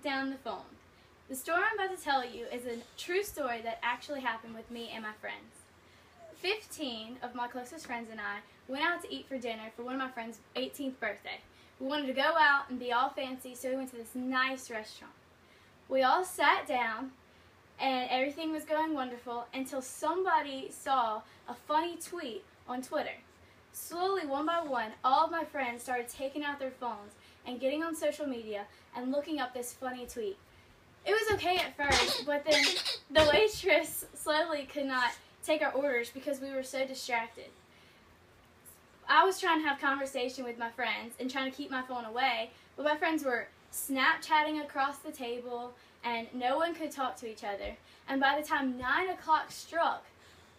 down the phone. The story I'm about to tell you is a true story that actually happened with me and my friends. 15 of my closest friends and I went out to eat for dinner for one of my friend's 18th birthday. We wanted to go out and be all fancy, so we went to this nice restaurant. We all sat down and everything was going wonderful until somebody saw a funny tweet on Twitter. Slowly, one by one, all of my friends started taking out their phones and getting on social media and looking up this funny tweet. It was okay at first, but then the waitress slowly could not take our orders because we were so distracted. I was trying to have conversation with my friends and trying to keep my phone away, but my friends were Snapchatting across the table and no one could talk to each other. And by the time 9 o'clock struck,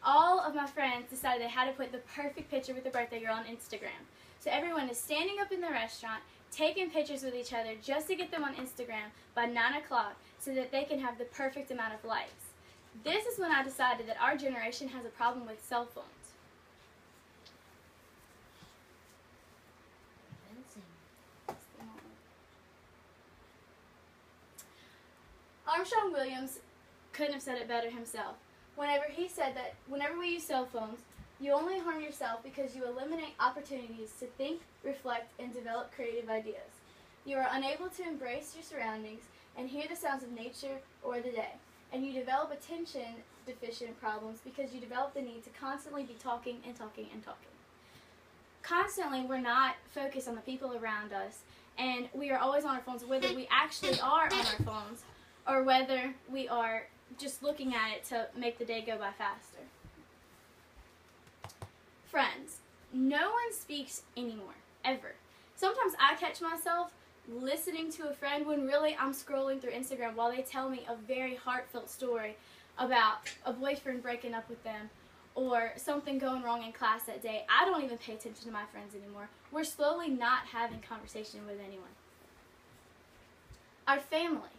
all of my friends decided they had to put the perfect picture with the birthday girl on Instagram. So everyone is standing up in the restaurant, taking pictures with each other just to get them on Instagram by 9 o'clock so that they can have the perfect amount of likes. This is when I decided that our generation has a problem with cell phones. Armstrong Williams couldn't have said it better himself. Whenever he said that whenever we use cell phones, you only harm yourself because you eliminate opportunities to think, reflect, and develop creative ideas. You are unable to embrace your surroundings and hear the sounds of nature or the day. And you develop attention deficient problems because you develop the need to constantly be talking and talking and talking. Constantly, we're not focused on the people around us, and we are always on our phones, whether we actually are on our phones or whether we are just looking at it to make the day go by faster. Friends, no one speaks anymore, ever. Sometimes I catch myself listening to a friend when really I'm scrolling through Instagram while they tell me a very heartfelt story about a boyfriend breaking up with them or something going wrong in class that day. I don't even pay attention to my friends anymore. We're slowly not having conversation with anyone. Our family.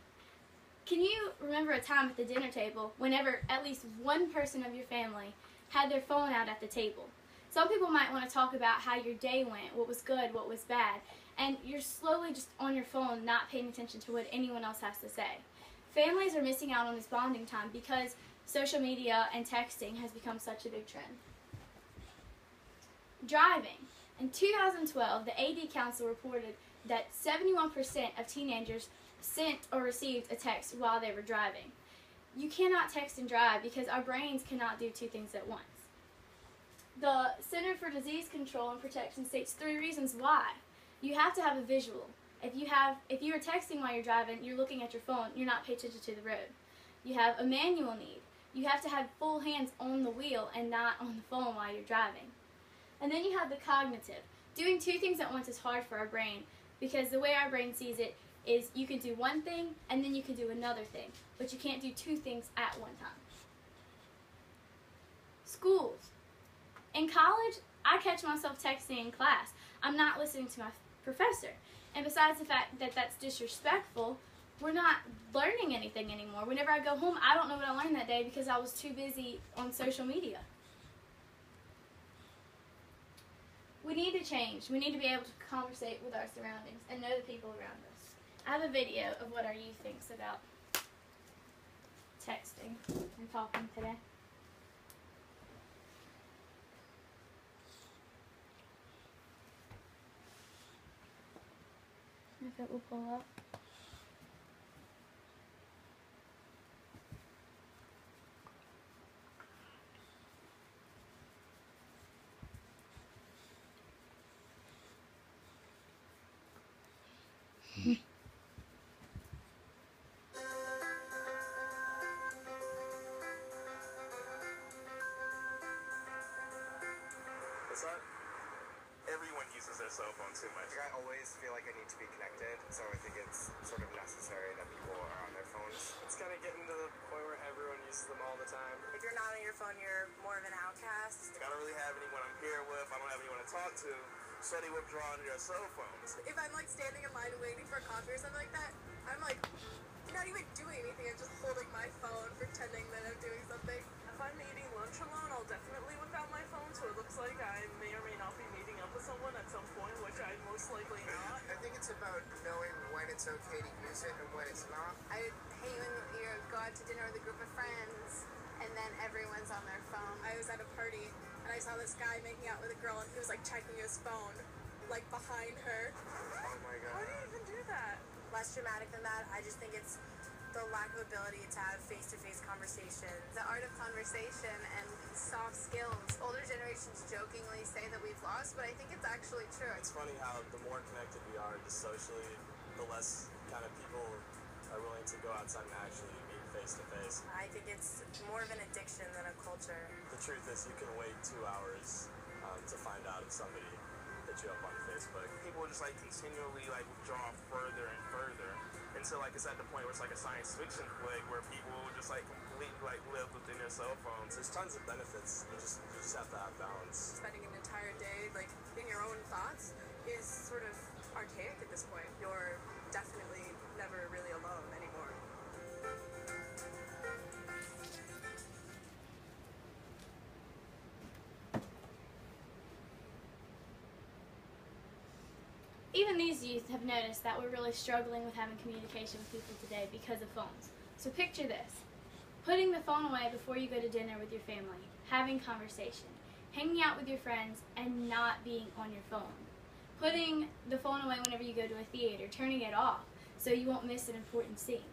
Can you remember a time at the dinner table whenever at least one person of your family had their phone out at the table? Some people might want to talk about how your day went, what was good, what was bad, and you're slowly just on your phone not paying attention to what anyone else has to say. Families are missing out on this bonding time because social media and texting has become such a big trend. Driving. In 2012, the AD Council reported that 71% of teenagers sent or received a text while they were driving. You cannot text and drive because our brains cannot do two things at once. The Center for Disease Control and Protection states 3 reasons why. You have to have a visual. If you are texting while you're driving, you're looking at your phone, you're not paying attention to the road. You have a manual need. You have to have full hands on the wheel and not on the phone while you're driving. And then you have the cognitive. Doing 2 things at once is hard for our brain because the way our brain sees it is you can do one thing and then you can do another thing, but you can't do 2 things at one time. Schools. In college, I catch myself texting in class. I'm not listening to my professor. And besides the fact that that's disrespectful, we're not learning anything anymore. Whenever I go home, I don't know what I learned that day because I was too busy on social media. We need to change. We need to be able to conversate with our surroundings and know the people around us. I have a video of what our youth thinks about texting and talking today. If it will pull up. What's up? Everyone uses their cell phone too much. I always feel like I need to be connected, so I think it's sort of necessary that people are on their phones. It's kind of getting to the point where everyone uses them all the time. If you're not on your phone, you're more of an outcast. I don't really have anyone I'm here with. I don't have anyone to talk to. So they withdraw on their cell phones. If I'm like standing in line waiting for a coffee or something like that, I'm like not even doing anything. I'm just holding my phone, pretending that I'm doing something. If I'm eating lunch alone, I'll definitely whip out my phone, so it looks like I may or may not be meeting up with someone at some point, which I Most likely not. I think it's about knowing when it's okay to use it and when it's not. I hate when you go out to dinner with a group of friends and then everyone's on their phone. I was at a party and I saw this guy making out with a girl and he was like checking his phone, like behind her. Oh my god. How do you even do that? Less dramatic than that, I just think it's the lack of ability to have face-to-face conversations. The art of conversation and soft skills. Older generations jokingly say that we've lost, but I think it's actually true. It's funny how the more connected we are just socially, the less kind of people are willing to go outside and actually meet face to face. I think it's more of an addiction than a culture. The truth is you can wait 2 hours to find out if somebody hit you up on Facebook. People just like continually like withdraw further and further until like it's at the point where it's like a science fiction flick where people will just like completely like live within their cell phones. There's tons of benefits. You just have to have balance. Spending an entire day like in your own thoughts is sort of archaic at this point. You're definitely never really alone anymore. Even these youth have noticed that we're really struggling with having communication with people today because of phones. So picture this. Putting the phone away before you go to dinner with your family, having conversation, hanging out with your friends, and not being on your phone. Putting the phone away whenever you go to a theater, turning it off so you won't miss an important scene.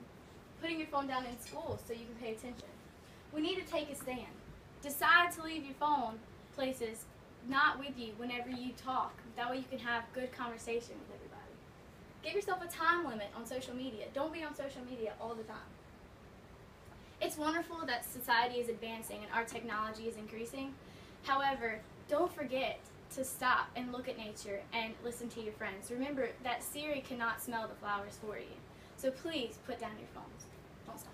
Putting your phone down in school so you can pay attention. We need to take a stand. Decide to leave your phone places not with you whenever you talk. That way you can have good conversation with everybody. Give yourself a time limit on social media. Don't be on social media all the time. It's wonderful that society is advancing and our technology is increasing. However, don't forget to stop and look at nature and listen to your friends. Remember that Siri cannot smell the flowers for you. So please put down your phones. Don't stop.